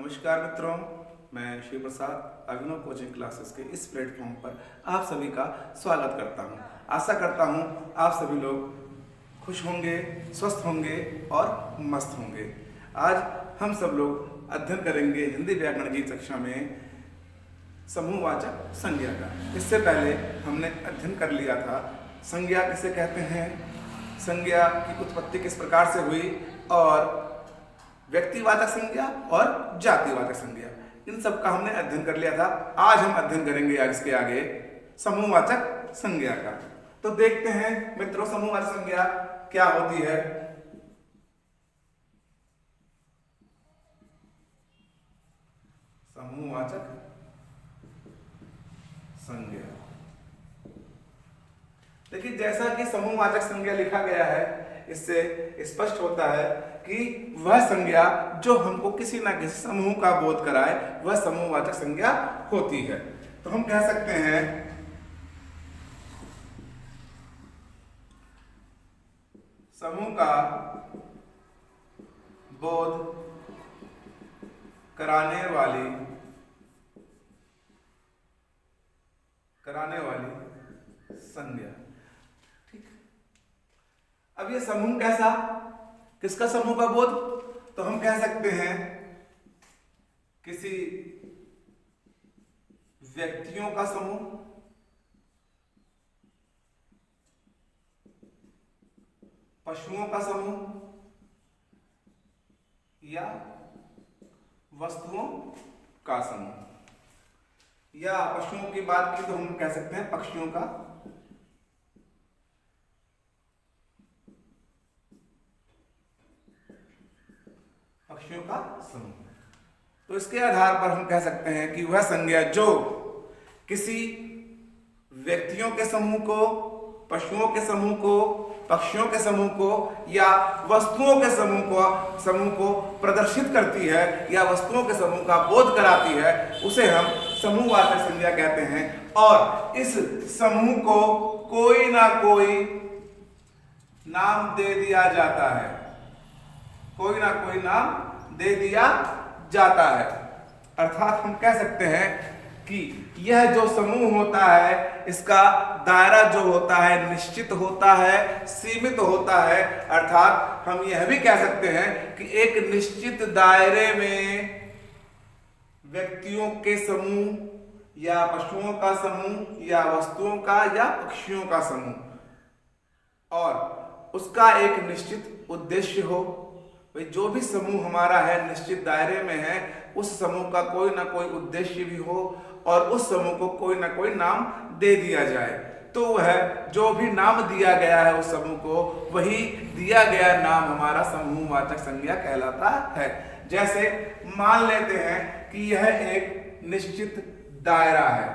नमस्कार मित्रों, मैं शिव प्रसाद अभिनव कोचिंग क्लासेस के इस प्लेटफॉर्म पर आप सभी का स्वागत करता हूं। आशा करता हूं आप सभी लोग खुश होंगे, स्वस्थ होंगे और मस्त होंगे। आज हम सब लोग अध्ययन करेंगे हिंदी व्याकरण की कक्षा में समूहवाचक संज्ञा का। इससे पहले हमने अध्ययन कर लिया था संज्ञा किसे कहते हैं, संज्ञा की उत्पत्ति किस प्रकार से हुई और व्यक्तिवाचक संज्ञा और जातिवाचक संज्ञा, इन सब का हमने अध्ययन कर लिया था। आज हम अध्ययन करेंगे इसके आगे समूहवाचक संज्ञा का। तो देखते हैं मित्रों, समूहवाचक संज्ञा क्या होती है। समूहवाचक संज्ञा, देखिए जैसा कि समूहवाचक संज्ञा लिखा गया है, इससे स्पष्ट होता है कि वह संज्ञा जो हमको किसी ना किसी समूह का बोध कराए वह समूहवाचक संज्ञा होती है। तो हम कह सकते हैं समूह का बोध कराने वाली संज्ञा। ठीक, अब ये समूह कैसा, किसका समूह का बोध, तो हम कह सकते हैं किसी व्यक्तियों का समूह, पशुओं का समूह या वस्तुओं का समूह। या पशुओं की बात की तो हम कह सकते हैं पक्षियों का समूह। तो इसके आधार पर हम कह सकते हैं कि वह संज्ञा जो किसी व्यक्तियों के समूह को, पशुओं के समूह को, पक्षियों के समूह को या वस्तुओं के समूह को प्रदर्शित करती है या वस्तुओं के समूह का बोध कराती है, उसे हम समूहवाचक संज्ञा कहते हैं। और इस समूह को कोई ना कोई नाम दे दिया जाता है, कोई ना कोई नाम दे दिया जाता है। अर्थात हम कह सकते हैं कि यह जो समूह होता है इसका दायरा जो होता है निश्चित होता है, सीमित होता है। अर्थात हम यह भी कह सकते हैं कि एक निश्चित दायरे में व्यक्तियों के समूह या पशुओं का समूह या वस्तुओं का या पक्षियों का समूह और उसका एक निश्चित उद्देश्य हो। जो भी समूह हमारा है निश्चित दायरे में है, उस समूह का कोई ना कोई उद्देश्य भी हो और उस समूह को कोई ना कोई नाम दे दिया जाए। तो वह जो भी नाम दिया गया है उस समूह को, वही दिया गया नाम हमारा समूहवाचक संज्ञा कहलाता है। जैसे मान लेते हैं कि यह एक निश्चित दायरा है।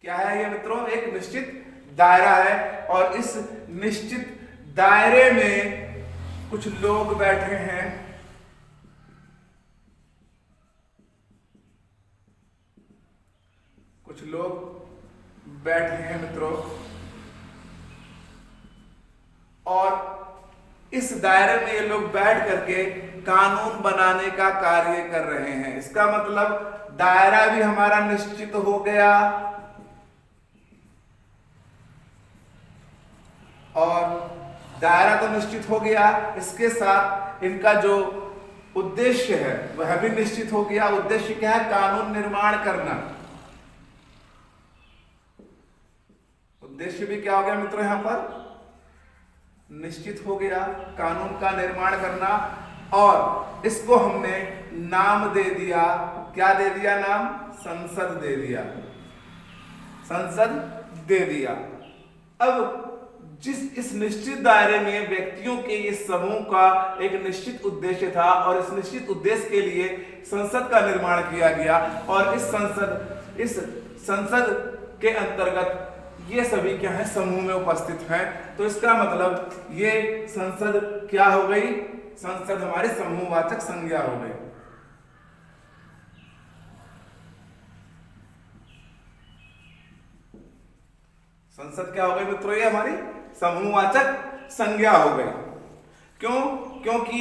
क्या है ये मित्रों? एक निश्चित दायरा है और इस निश्चित दायरे में कुछ लोग बैठे हैं, कुछ लोग बैठे हैं मित्रों, और इस दायरे में ये लोग बैठ करके कानून बनाने का कार्य कर रहे हैं। इसका मतलब दायरा भी हमारा निश्चित हो गया और दायरा तो निश्चित हो गया, इसके साथ इनका जो उद्देश्य है वह भी निश्चित हो गया। उद्देश्य क्या है? कानून निर्माण करना। उद्देश्य भी क्या हो गया मित्रों? यहां पर निश्चित हो गया, कानून का निर्माण करना। और इसको हमने नाम दे दिया। क्या दे दिया? नाम संसद दे दिया, संसद दे दिया। अब इस निश्चित दायरे में व्यक्तियों के इस समूह का एक निश्चित उद्देश्य था और इस निश्चित उद्देश्य के लिए संसद का निर्माण किया गया और इस संसद के अंतर्गत ये सभी क्या है? समूह में उपस्थित हैं। तो इसका मतलब ये संसद क्या हो गई? संसद हमारी समूहवाचक संज्ञा हो गई। संसद क्या हो गई मित्रों? ये हमारी समूहवाचक संज्ञा हो गई। क्यों? क्योंकि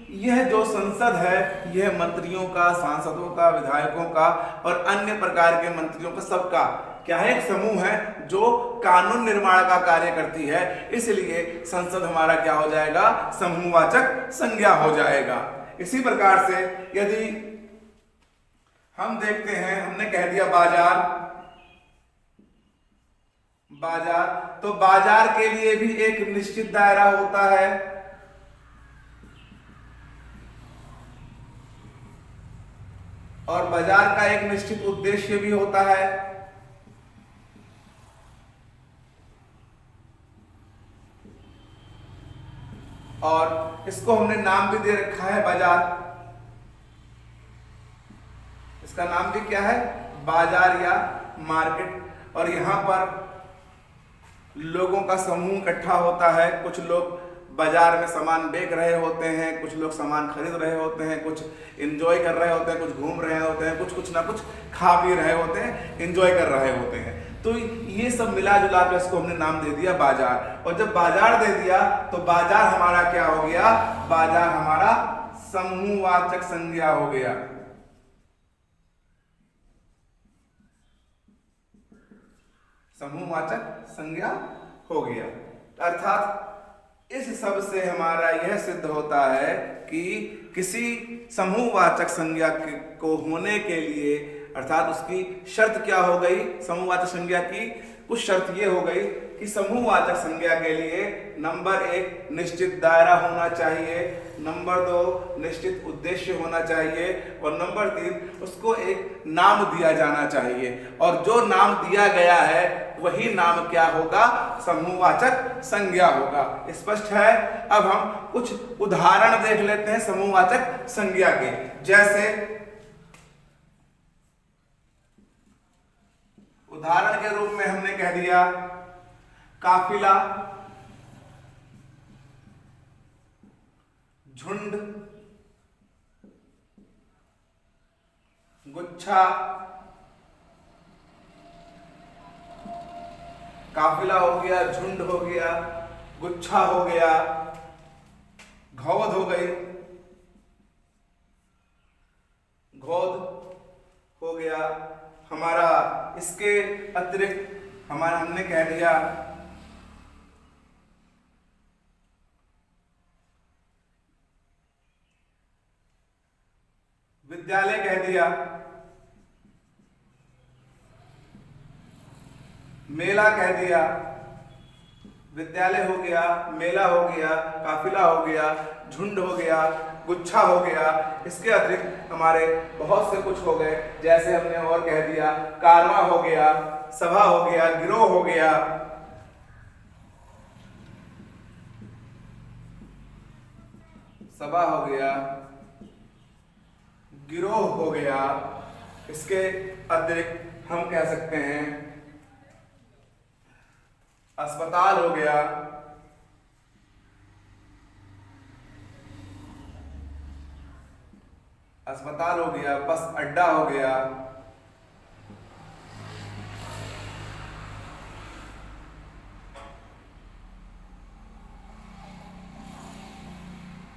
यह जो संसद है यह मंत्रियों का, सांसदों का, विधायकों का और अन्य प्रकार के मंत्रियों का, सबका क्या है, एक समूह है जो कानून निर्माण का कार्य करती है। इसलिए संसद हमारा क्या हो जाएगा, समूहवाचक संज्ञा हो जाएगा। इसी प्रकार से यदि हम देखते हैं, हमने कह दिया बाजार, बाजार, तो बाजार के लिए भी एक निश्चित दायरा होता है और बाजार का एक निश्चित उद्देश्य भी होता है। और इसको हमने नाम भी दे रखा है बाजार। इसका नाम भी क्या है, बाजार या मार्केट। और यहां पर लोगों का समूह इकट्ठा होता है। कुछ लोग बाजार में सामान बेच रहे होते हैं, कुछ लोग सामान खरीद रहे होते हैं, कुछ एंजॉय कर रहे होते हैं, कुछ घूम रहे होते हैं, कुछ ना कुछ खा पी रहे होते हैं, एंजॉय कर रहे होते हैं। तो ये सब मिला जुला के इसको हमने नाम दे दिया बाजार। और जब बाजार दे दिया तो बाजार हमारा क्या हो गया, बाजार हमारा समूहवाचक संज्ञा हो गया। समूहवाचक संज्ञा हो गया। अर्थात इस सब से हमारा यह सिद्ध होता है कि किसी समूहवाचक संज्ञा को होने के लिए, अर्थात उसकी शर्त क्या हो गई, समूहवाचक संज्ञा की कुछ शर्त ये हो गई कि समूहवाचक संज्ञा के लिए नंबर 1 निश्चित दायरा होना चाहिए, नंबर 2 निश्चित उद्देश्य होना चाहिए और नंबर 3 उसको एक नाम दिया जाना चाहिए। और जो नाम दिया गया है वही नाम क्या होगा, समूहवाचक संज्ञा होगा। स्पष्ट है। अब हम कुछ उदाहरण देख लेते हैं समूहवाचक संज्ञा के। जैसे उदाहरण के रूप में हमने कह दिया काफिला, झुंड, गुच्छा। काफिला हो गया, झुंड हो गया, गुच्छा हो गया, घौद हो गई, घौद हो गया हमारा। इसके अतिरिक्त हमारा हमने कह दिया विद्यालय, कह दिया मेला, कह दिया विद्यालय हो गया, मेला हो गया, काफिला हो गया, झुंड हो गया, गुच्छा हो गया। इसके अतिरिक्त हमारे बहुत से कुछ हो गए। जैसे हमने और कह दिया कारवा हो गया, सभा हो गया, गिरोह हो गया, सभा हो गया, गिरोह हो गया। इसके अतिरिक्त हम कह सकते हैं अस्पताल हो गया, अस्पताल हो गया, बस अड्डा हो गया,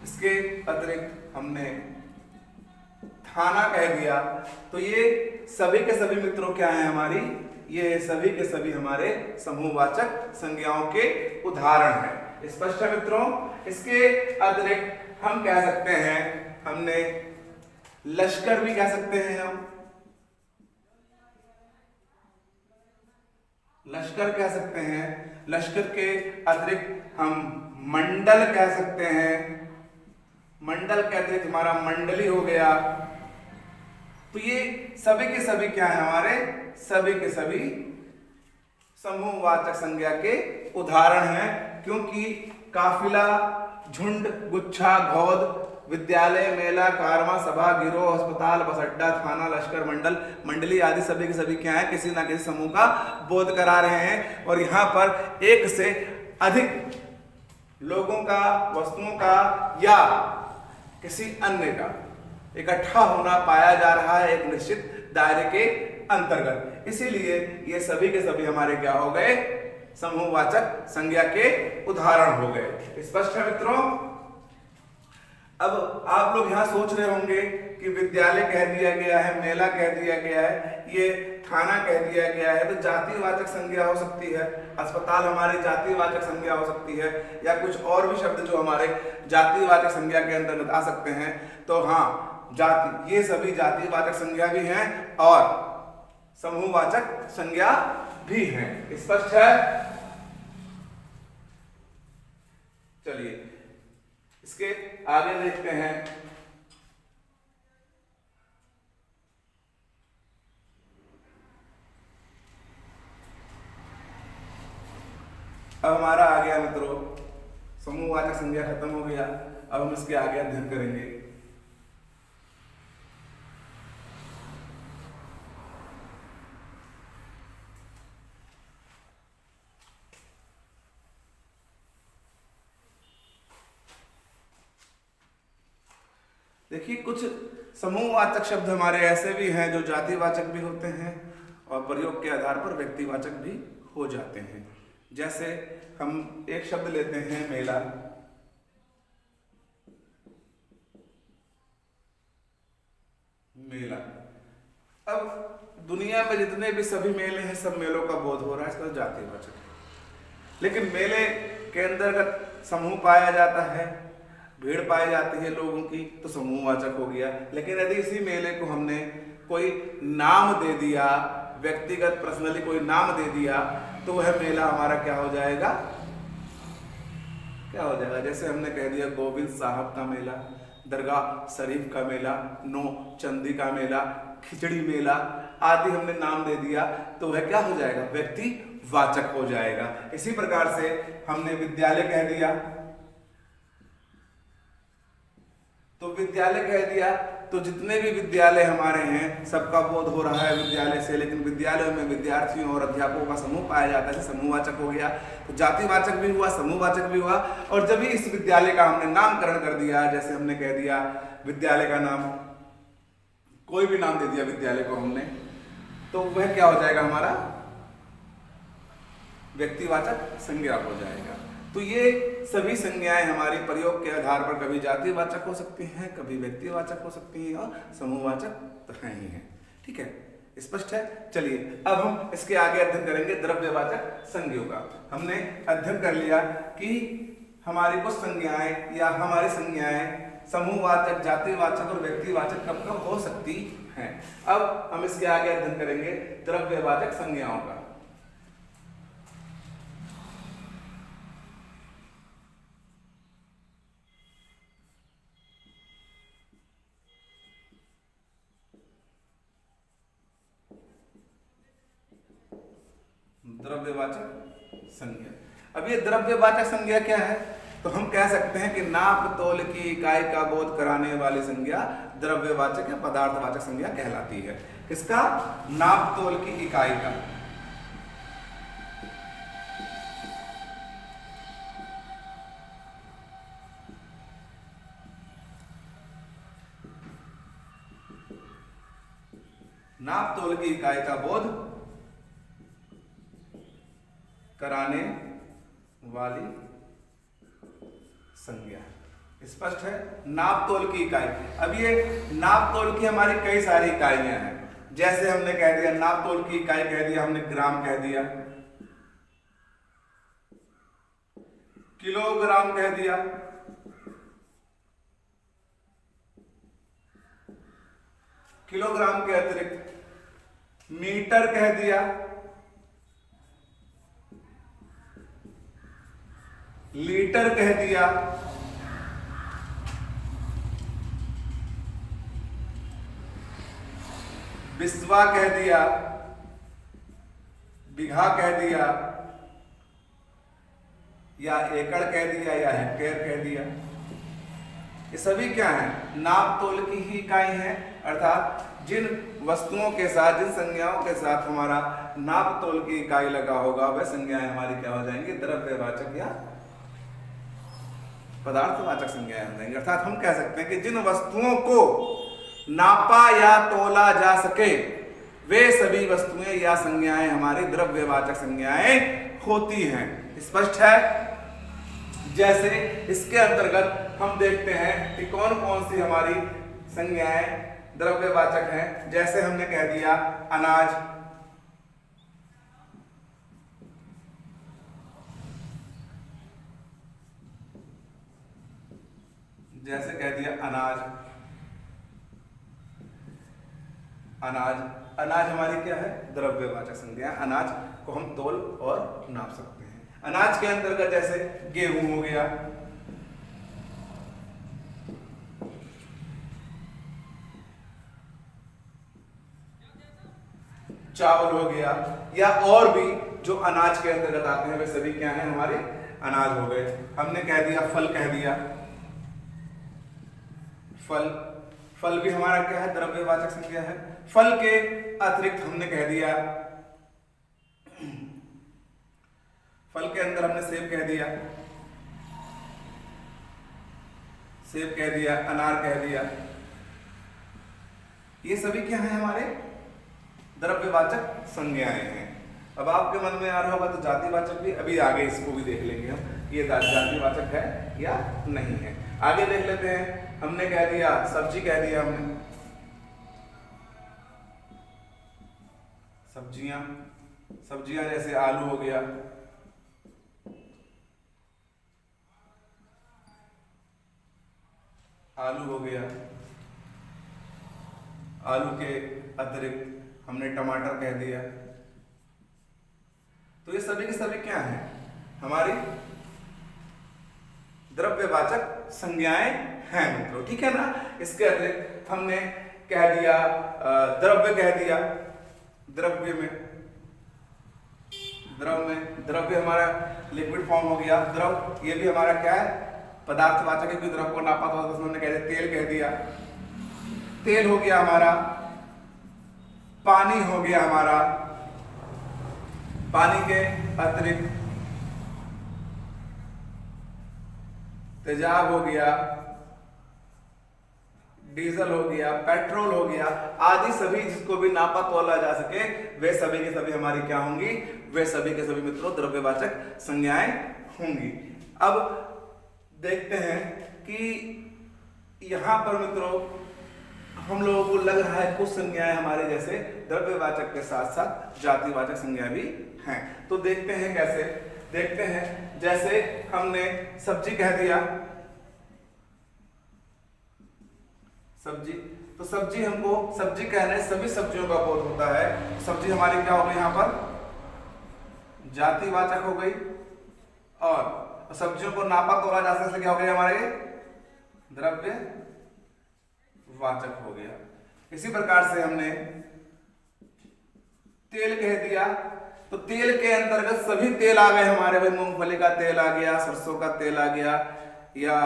इसके अतिरिक्त हमने थाना कह दिया। तो ये सभी के सभी मित्रों क्या है हमारी, ये सभी के सभी हमारे समूहवाचक संज्ञाओं के उदाहरण हैं। स्पष्ट है मित्रों। इसके अतिरिक्त हम कह सकते हैं, हमने लश्कर भी कह सकते हैं, हम लश्कर कह सकते हैं। लश्कर के अतिरिक्त हम मंडल कह सकते हैं, मंडल के अतिरिक्त हमारा मंडली हो गया। तो ये सभी के सभी क्या है हमारे, सभी के सभी समूहवाचक संज्ञा के उदाहरण हैं। क्योंकि काफिला, झुंड, गुच्छा, घौद, विद्यालय, मेला, कारवां, सभा, गिरोह, अस्पताल, बस अड्डा, थाना, लश्कर, मंडल, मंडली आदि सभी के सभी क्या है, किसी ना किसी समूह का बोध करा रहे हैं। और यहाँ पर एक से अधिक लोगों का, वस्तुओं का या किसी अन्य का इकट्ठा होना पाया जा रहा है एक निश्चित दायरे के अंतर्गत। इसीलिए ये सभी के सभी हमारे क्या हो गए, समूहवाचक संज्ञा के उदाहरण हो गए। स्पष्ट है मित्रों। अब आप लोग यहाँ सोच रहे होंगे कि विद्यालय कह दिया गया है, मेला कह दिया गया है, ये थाना कह दिया गया है, तो जातिवाचक संज्ञा हो सकती है, अस्पताल हमारी जातिवाचक संज्ञा हो सकती है, या कुछ और भी शब्द जो हमारे जातिवाचक संज्ञा के अंतर्गत आ सकते हैं। तो हाँ, जाति, ये सभी जातिवाचक संज्ञा भी हैं और समूहवाचक संज्ञा भी हैं। स्पष्ट है? चलिए इसके आगे देखते हैं। अब हमारा आ गया मित्रों, समूहवाचक संज्ञा खत्म हो गया। अब हम इसके आगे अध्ययन करेंगे। देखिए, कुछ समूहवाचक शब्द हमारे ऐसे भी हैं जो जातिवाचक भी होते हैं और प्रयोग के आधार पर व्यक्तिवाचक भी हो जाते हैं। जैसे हम एक शब्द लेते हैं मेला। मेला, अब दुनिया में जितने भी सभी मेले हैं, सब मेलों का बोध हो रहा है, इसका जातिवाचक है। लेकिन मेले के अंतर्गत समूह पाया जाता है, भीड़ पाई जाती है लोगों की, तो समूहवाचक हो गया। लेकिन यदि इसी मेले को हमने कोई नाम दे दिया, व्यक्तिगत पर्सनली कोई नाम दे दिया, तो वह मेला हमारा क्या हो जाएगा? क्या हो जाएगा? जैसे हमने कह दिया गोविंद साहब का मेला, दरगाह शरीफ का मेला, नौ चंदी का मेला, खिचड़ी मेला आदि हमने नाम दे दिया, तो वह क्या हो जाएगा? व्यक्तिवाचक हो जाएगा। इसी प्रकार से हमने विद्यालय कह दिया, तो विद्यालय कह दिया तो जितने भी विद्यालय हमारे हैं सबका बोध हो रहा है विद्यालय से, लेकिन विद्यालयों में विद्यार्थियों और अध्यापकों का समूह पाया जाता है, समूहवाचक हो गया। तो जातिवाचक भी हुआ, समूहवाचक भी हुआ। और जब भी इस विद्यालय का हमने नामकरण कर दिया, जैसे हमने कह दिया विद्यालय का नाम, कोई भी नाम दे दिया विद्यालय को हमने, तो वह क्या हो जाएगा? हमारा व्यक्तिवाचक संज्ञा हो जाएगा। तो ये सभी संज्ञाएं हमारी प्रयोग के आधार पर कभी जातिवाचक हो सकती हैं, कभी व्यक्तिवाचक हो सकती हैं, और समूहवाचक तो है ही है। ठीक है, स्पष्ट है? चलिए अब हम इसके आगे अध्ययन करेंगे द्रव्यवाचक संज्ञों का। हमने अध्ययन कर लिया कि हमारी कुछ संज्ञाएं या हमारी संज्ञाएं समूहवाचक, जातिवाचक और व्यक्तिवाचक कब कब हो सकती हैं। अब हम इसके आगे अध्ययन करेंगे द्रव्यवाचक संज्ञाओं का। द्रव्यवाचक संज्ञा। अब ये द्रव्यवाचक संज्ञा क्या है? तो हम कह सकते हैं कि नाप तोल की इकाई का बोध कराने वाली संज्ञा द्रव्यवाचक या पदार्थवाचक संज्ञा कहलाती है। किसका? नाप तोल की इकाई का। नाप तोल की इकाई का बोध कराने वाली संज्ञा। स्पष्ट है? नाप तोल की इकाई। अब ये नाप तोल की हमारी कई सारी इकाइयां हैं। जैसे हमने कह दिया नाप तोल की इकाई कह दिया हमने ग्राम कह दिया, किलोग्राम कह दिया, किलोग्राम के अतिरिक्त मीटर कह दिया, लीटर कह दिया, बिस्वा कह दिया, बीघा कह दिया, या एकड़ कह दिया, या हेक्टेयर कह दिया। ये सभी क्या है? नाप तोल की ही इकाई है। अर्थात जिन वस्तुओं के साथ, जिन संज्ञाओं के साथ हमारा नाप तोल की इकाई लगा होगा, वह संज्ञाएं हमारी क्या हो जाएंगी? द्रव्यवाचक या पदार्थवाचक संज्ञाएं हो जाएंगी। अर्थात हम कह सकते हैं कि जिन वस्तुओं को नापा या तोला जा सके, वे सभी वस्तुएं या संज्ञाएं हमारी द्रव्यवाचक संज्ञाएं होती हैं। स्पष्ट है? जैसे इसके अंतर्गत हम देखते हैं कि कौन कौन सी हमारी संज्ञाएं द्रव्यवाचक हैं। जैसे हमने कह दिया अनाज, जैसे कह दिया अनाज, अनाज, अनाज हमारी क्या है? द्रव्यवाचक संज्ञा। अनाज को हम तोल और नाप सकते हैं। अनाज के अंतर्गत जैसे गेहूं हो गया, चावल हो गया, या और भी जो अनाज के अंतर्गत आते हैं वे सभी क्या हैं? हमारे अनाज हो गए। हमने कह दिया फल, कह दिया फल, फल भी हमारा क्या है? द्रव्यवाचक संज्ञा है। फल के अतिरिक्त हमने कह दिया, फल के अंदर हमने सेब कह दिया, सेब कह दिया, अनार कह दिया। ये सभी क्या है? हमारे द्रव्यवाचक संज्ञाएं हैं। अब आपके मन में आ रहा होगा तो जातिवाचक भी, अभी आगे इसको भी देख लेंगे हम कि ये जातिवाचक है या नहीं है। आगे देख लेते हैं। हमने कह दिया सब्जी, कह दिया हमने सब्जियां, सब्जियां जैसे आलू हो गया, आलू हो गया। आलू के अतिरिक्त हमने टमाटर कह दिया। तो ये सभी के सभी क्या हैं? हमारी द्रव्यवाचक संज्ञाएं हैं मित्रों, ठीक है ना। इसके अतिरिक्त हमने कह दिया द्रव्य, कह दिया द्रव्य में, द्रव्य हमारा लिक्विड फॉर्म हो गया। द्रव ये भी हमारा क्या है? पदार्थवाचक है, क्योंकि द्रव को नापा तो उसने कह दिया तेल, कह दिया तेल हो गया हमारा। पानी हो गया हमारा, पानी के अतिरिक्त तेजाब हो गया, डीजल हो गया, पेट्रोल हो गया, आदि सभी जिसको भी नापा तोला जा सके वे सभी के सभी हमारी क्या होंगी? वे सभी के सभी मित्रों द्रव्यवाचक संज्ञाएं होंगी। अब देखते हैं कि यहां पर मित्रों हम लोगों को लग रहा है कुछ संज्ञाएं हमारे जैसे द्रव्यवाचक के साथ साथ जातिवाचक संज्ञा भी हैं। तो देखते हैं कैसे। देखते हैं जैसे हमने सब्जी कह दिया, सब्जी, तो सब्जी हमको सब्जी कहने सभी सब्जियों का बोध होता है। सब्जी हमारी क्या हो गई? यहां पर जातिवाचक हो गई। और सब्जियों को नापा तोला जा सकता क्या हो गया? हमारे द्रव्य वाचक हो गया। इसी प्रकार से हमने तेल कह दिया, तो तेल के अंतर्गत सभी तेल आ गए हमारे। भाई मूंगफली का तेल आ गया, सरसों का तेल आ गया, या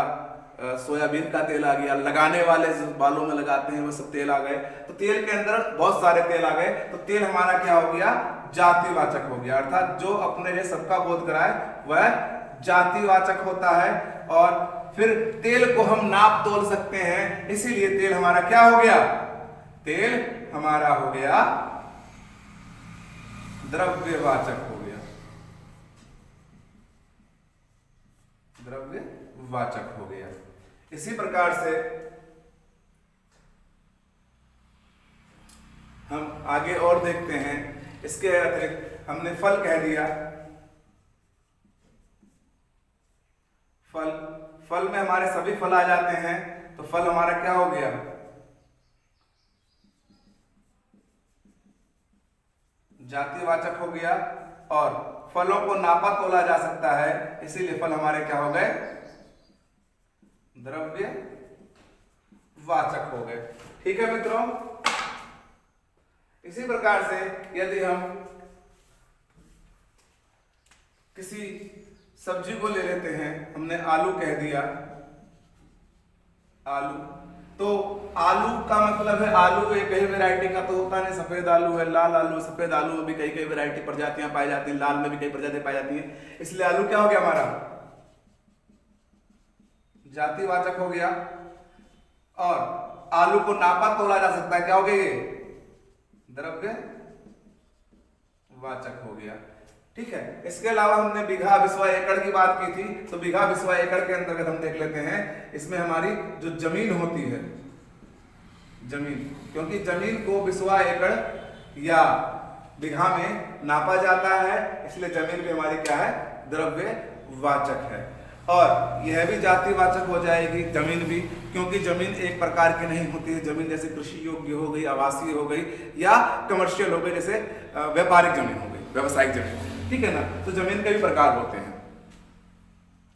सोयाबीन का तेल आ गया, लगाने वाले बालों में लगाते हैं वो सब तेल आ गए। तो तेल के अंदर बहुत सारे तेल आ गए। तो तेल हमारा क्या हो गया? जातिवाचक हो गया। अर्थात जो अपने लिए सबका बोध कराए वह जातिवाचक होता है। और फिर तेल को हम नाप तोल सकते हैं, इसीलिए तेल हमारा क्या हो गया? तेल हमारा हो गया द्रव्यवाचक हो गया, द्रव्यवाचक हो गया। इसी प्रकार से हम आगे और देखते हैं। इसके अतिरिक्त हमने फल कह दिया, फल, फल में हमारे सभी फल आ जाते हैं। तो फल हमारा क्या हो गया? जातिवाचक हो गया। और फलों को नापा तोला जा सकता है, इसीलिए फल हमारे क्या हो गए? द्रव्य वाचक हो गए। ठीक है मित्रों। इसी प्रकार से यदि हम किसी सब्जी को ले लेते हैं, हमने आलू कह दिया, आलू, तो आलू का मतलब है आलू एक ही वैरायटी का तो होता नहीं। सफेद आलू है, लाल आलू, सफेद आलू में भी कई कई वैरायटी प्रजातियां पाई जाती हैं, लाल में भी कई प्रजातियां पाई जाती हैं। इसलिए आलू क्या हो गया? हमारा जातिवाचक हो गया। और आलू को नापा तोला जा सकता है, क्या हो गया? ये द्रव्य वाचक हो गया। ठीक है। इसके अलावा हमने बीघा बिस्वा एकड़ की बात की थी, तो बीघा बिस्वा एकड़ के अंतर्गत हम देख लेते हैं, इसमें हमारी जो जमीन होती है, जमीन, क्योंकि जमीन को बिस्वा एकड़ या बीघा में नापा जाता है, इसलिए जमीन भी हमारी क्या है, द्रव्यवाचक है। और यह भी जातिवाचक हो जाएगी जमीन भी, क्योंकि जमीन एक प्रकार की नहीं होती है। जमीन जैसे कृषि योग्य हो गई, आवासीय हो गई, या कमर्शियल हो गई, जैसे व्यापारिक जमीन हो गई, व्यावसायिक जमीन, ठीक है ना। तो जमीन के भी प्रकार होते हैं,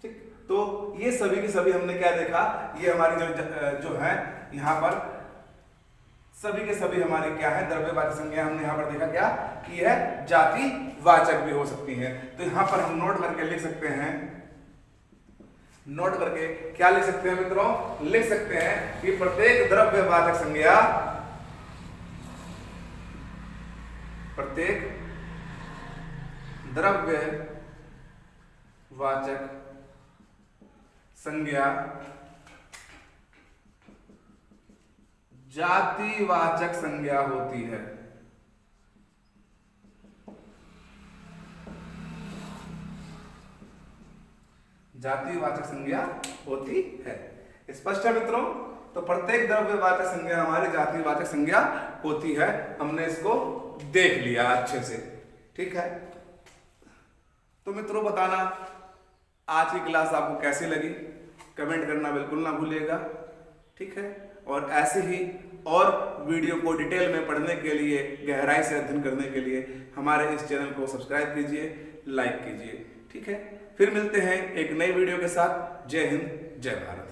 ठीक। तो ये सभी की सभी हमने क्या देखा, ये हमारी जो है यहाँ पर सभी के सभी हमारे क्या है, द्रव्यवाचक संज्ञा। हमने यहाँ पर देखा क्या कि यह जातिवाचक भी हो सकती है। तो यहाँ पर हम नोट करके लिख सकते हैं, नोट करके क्या लिख सकते हैं मित्रों, लिख सकते हैं कि प्रत्येक द्रव्यवाचक संज्ञा, प्रत्येक द्रव्यवाचक संज्ञा जातिवाचक संज्ञा होती है। जातिवाचक संज्ञा होती है। स्पष्ट है मित्रों। तो प्रत्येक द्रव्यवाचक संज्ञा हमारी जातिवाचक संज्ञा होती है। हमने इसको देख लिया अच्छे से, ठीक है। तो मित्रों बताना आज की क्लास आपको कैसी लगी, कमेंट करना बिल्कुल ना भूलिएगा, ठीक है। और ऐसे ही और वीडियो को डिटेल में पढ़ने के लिए, गहराई से अध्ययन करने के लिए हमारे इस चैनल को सब्सक्राइब कीजिए, लाइक कीजिए, ठीक है। फिर मिलते हैं एक नई वीडियो के साथ। जय हिंद, जय भारत।